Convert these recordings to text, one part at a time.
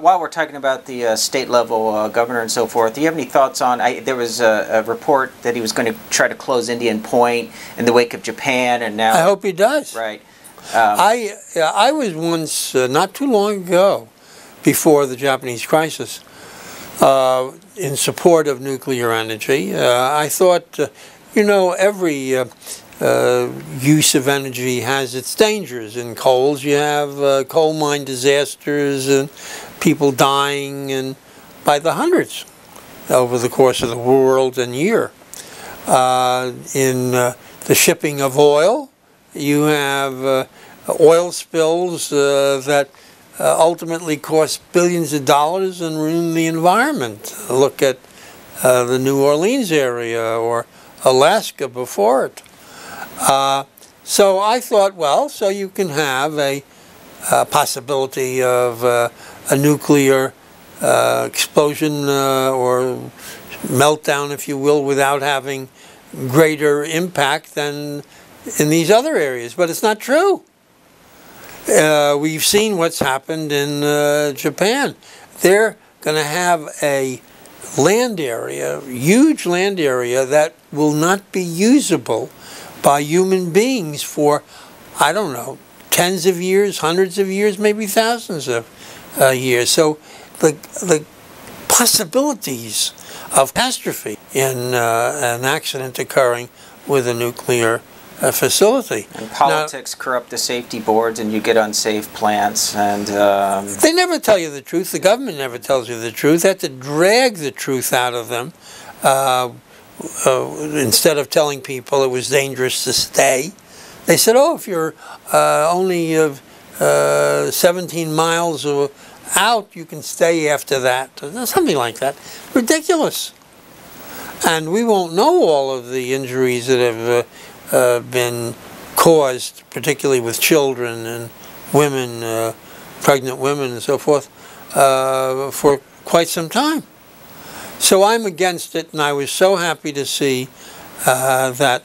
While we're talking about the state level governor and so forth, do you have any thoughts on, there was a report that he was going to try to close Indian Point in the wake of Japan, and now... I hope he does. Right. I was once, not too long ago, before the Japanese crisis, in support of nuclear energy. I thought, you know, every use of energy has its dangers. In coals, you have coal mine disasters and people dying and by the hundreds over the course of the world and year. In the shipping of oil, you have oil spills that ultimately cost billions of dollars and ruin the environment. Look at the New Orleans area or Alaska before it. So I thought, well, so you can have a possibility of a nuclear explosion or meltdown, if you will, without having greater impact than in these other areas. But it's not true. We've seen what's happened in Japan. They're going to have a land area, huge land area, that will not be usable by human beings for, I don't know, tens of years, hundreds of years, maybe thousands of years. So the possibilities of catastrophe in an accident occurring with a nuclear facility. And politics corrupt the safety boards, and you get unsafe plants. And they never tell you the truth. The government never tells you the truth. They have to drag the truth out of them. Instead of telling people it was dangerous to stay, they said, oh, if you're only 17 miles out, you can stay after that. Something like that. Ridiculous. And we won't know all of the injuries that have been caused, particularly with children and women, pregnant women and so forth, for quite some time. So I'm against it, and I was so happy to see that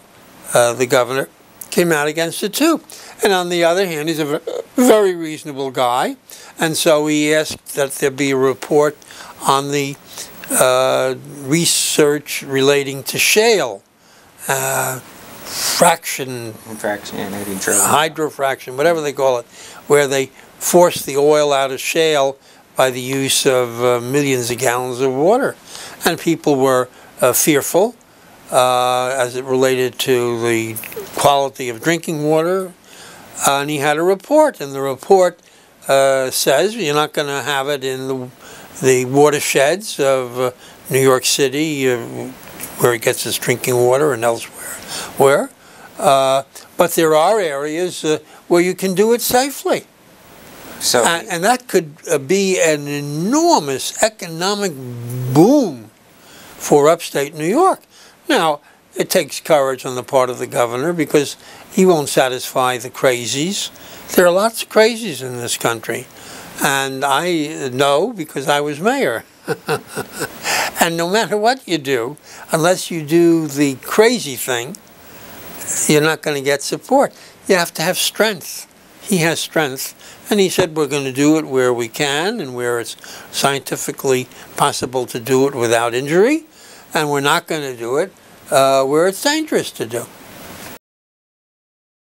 the governor came out against it too. And on the other hand, he's a very reasonable guy, and so he asked that there be a report on the research relating to shale, hydrofraction, whatever they call it, where they force the oil out of shale by the use of millions of gallons of water. And people were fearful as it related to the quality of drinking water. And he had a report, and the report says you're not going to have it in the watersheds of New York City, where it gets its drinking water, and elsewhere. But there are areas where you can do it safely. So, and that could be an enormous economic boom for upstate New York. Now, it takes courage on the part of the governor, because he won't satisfy the crazies. There are lots of crazies in this country, and I know because I was mayor. And no matter what you do, unless you do the crazy thing, you're not going to get support. You have to have strength. He has strength, and he said we're going to do it where we can and where it's scientifically possible to do it without injury, and we're not going to do it where it's dangerous to do.